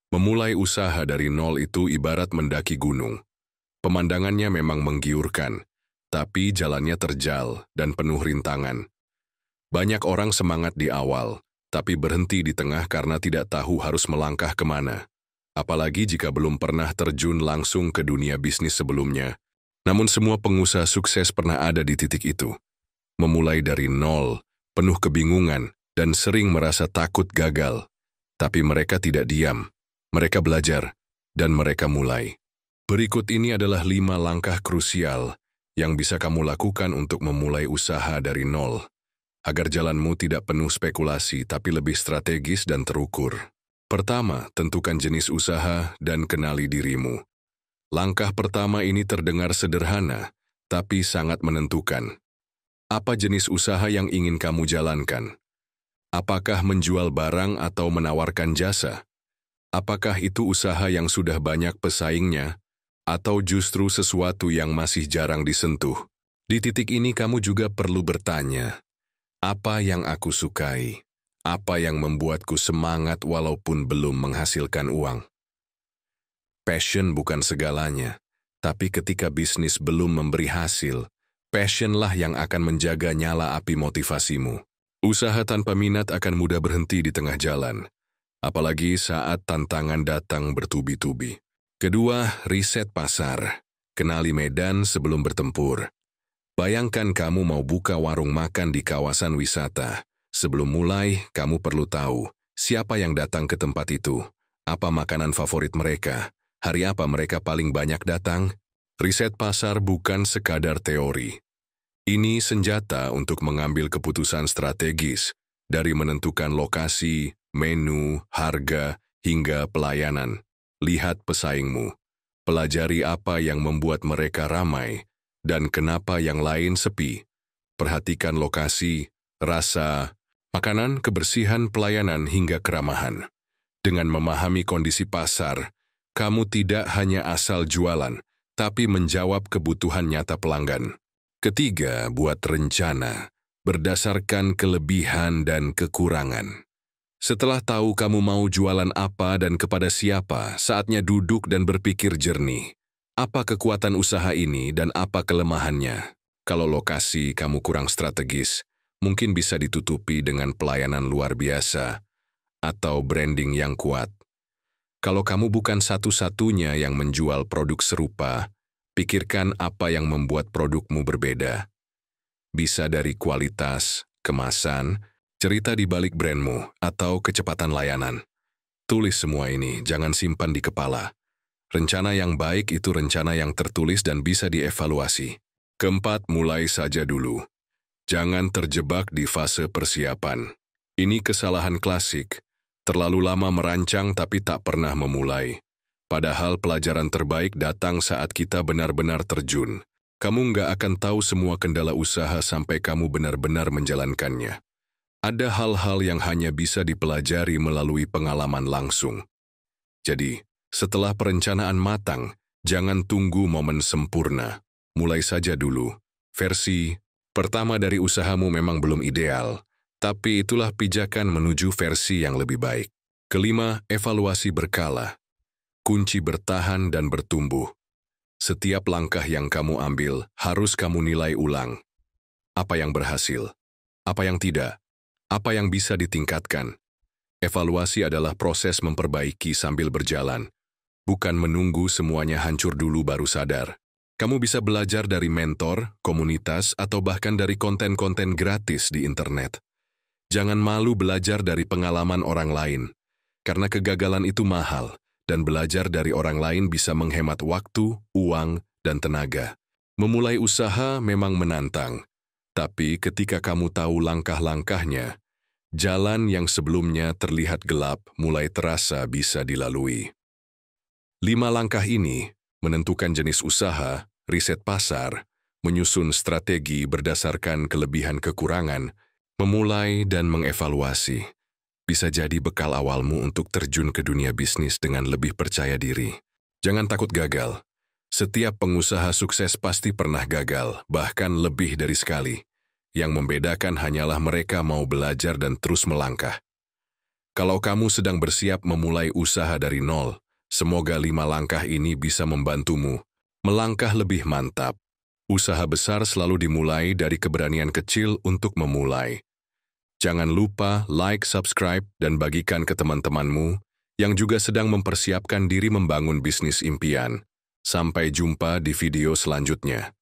Memulai usaha dari nol itu ibarat mendaki gunung. Pemandangannya memang menggiurkan, tapi jalannya terjal dan penuh rintangan. Banyak orang semangat di awal, tapi berhenti di tengah karena tidak tahu harus melangkah kemana. Apalagi jika belum pernah terjun langsung ke dunia bisnis sebelumnya. Namun semua pengusaha sukses pernah ada di titik itu. Memulai dari nol, penuh kebingungan, dan sering merasa takut gagal. Tapi mereka tidak diam. Mereka belajar, dan mereka mulai. Berikut ini adalah 5 langkah krusial yang bisa kamu lakukan untuk memulai usaha dari nol, agar jalanmu tidak penuh spekulasi tapi lebih strategis dan terukur. Pertama, tentukan jenis usaha dan kenali dirimu. Langkah pertama ini terdengar sederhana, tapi sangat menentukan. Apa jenis usaha yang ingin kamu jalankan? Apakah menjual barang atau menawarkan jasa? Apakah itu usaha yang sudah banyak pesaingnya, atau justru sesuatu yang masih jarang disentuh? Di titik ini kamu juga perlu bertanya, apa yang aku sukai? Apa yang membuatku semangat walaupun belum menghasilkan uang? Passion bukan segalanya, tapi ketika bisnis belum memberi hasil, passionlah yang akan menjaga nyala api motivasimu. Usaha tanpa minat akan mudah berhenti di tengah jalan, apalagi saat tantangan datang bertubi-tubi. Kedua, riset pasar. Kenali medan sebelum bertempur. Bayangkan kamu mau buka warung makan di kawasan wisata. Sebelum mulai, kamu perlu tahu siapa yang datang ke tempat itu, apa makanan favorit mereka, hari apa mereka paling banyak datang. Riset pasar bukan sekadar teori. Ini senjata untuk mengambil keputusan strategis, dari menentukan lokasi, menu, harga, hingga pelayanan. Lihat pesaingmu. Pelajari apa yang membuat mereka ramai, dan kenapa yang lain sepi. Perhatikan lokasi, rasa, makanan, kebersihan, pelayanan, hingga keramahan. Dengan memahami kondisi pasar, kamu tidak hanya asal jualan, tapi menjawab kebutuhan nyata pelanggan. Ketiga, buat rencana, berdasarkan kelebihan dan kekurangan. Setelah tahu kamu mau jualan apa dan kepada siapa, saatnya duduk dan berpikir jernih. Apa kekuatan usaha ini dan apa kelemahannya? Kalau lokasi kamu kurang strategis, mungkin bisa ditutupi dengan pelayanan luar biasa atau branding yang kuat. Kalau kamu bukan satu-satunya yang menjual produk serupa, pikirkan apa yang membuat produkmu berbeda. Bisa dari kualitas, kemasan, cerita di balik brandmu, atau kecepatan layanan. Tulis semua ini, jangan simpan di kepala. Rencana yang baik itu rencana yang tertulis dan bisa dievaluasi. Keempat, mulai saja dulu. Jangan terjebak di fase persiapan. Ini kesalahan klasik. Terlalu lama merancang tapi tak pernah memulai. Padahal pelajaran terbaik datang saat kita benar-benar terjun. Kamu nggak akan tahu semua kendala usaha sampai kamu benar-benar menjalankannya. Ada hal-hal yang hanya bisa dipelajari melalui pengalaman langsung. Jadi, setelah perencanaan matang, jangan tunggu momen sempurna. Mulai saja dulu. Versi pertama dari usahamu memang belum ideal, tapi itulah pijakan menuju versi yang lebih baik. Kelima, evaluasi berkala. Kunci bertahan dan bertumbuh. Setiap langkah yang kamu ambil harus kamu nilai ulang. Apa yang berhasil? Apa yang tidak? Apa yang bisa ditingkatkan? Evaluasi adalah proses memperbaiki sambil berjalan, bukan menunggu semuanya hancur dulu baru sadar. Kamu bisa belajar dari mentor, komunitas, atau bahkan dari konten-konten gratis di internet. Jangan malu belajar dari pengalaman orang lain, karena kegagalan itu mahal, dan belajar dari orang lain bisa menghemat waktu, uang, dan tenaga. Memulai usaha memang menantang, tapi ketika kamu tahu langkah-langkahnya, jalan yang sebelumnya terlihat gelap mulai terasa bisa dilalui. 5 langkah ini, menentukan jenis usaha, riset pasar, menyusun strategi berdasarkan kelebihan kekurangan, memulai dan mengevaluasi, bisa jadi bekal awalmu untuk terjun ke dunia bisnis dengan lebih percaya diri. Jangan takut gagal. Setiap pengusaha sukses pasti pernah gagal, bahkan lebih dari sekali. Yang membedakan hanyalah mereka mau belajar dan terus melangkah. Kalau kamu sedang bersiap memulai usaha dari nol, semoga 5 langkah ini bisa membantumu melangkah lebih mantap. Usaha besar selalu dimulai dari keberanian kecil untuk memulai. Jangan lupa like, subscribe, dan bagikan ke teman-temanmu yang juga sedang mempersiapkan diri membangun bisnis impian. Sampai jumpa di video selanjutnya.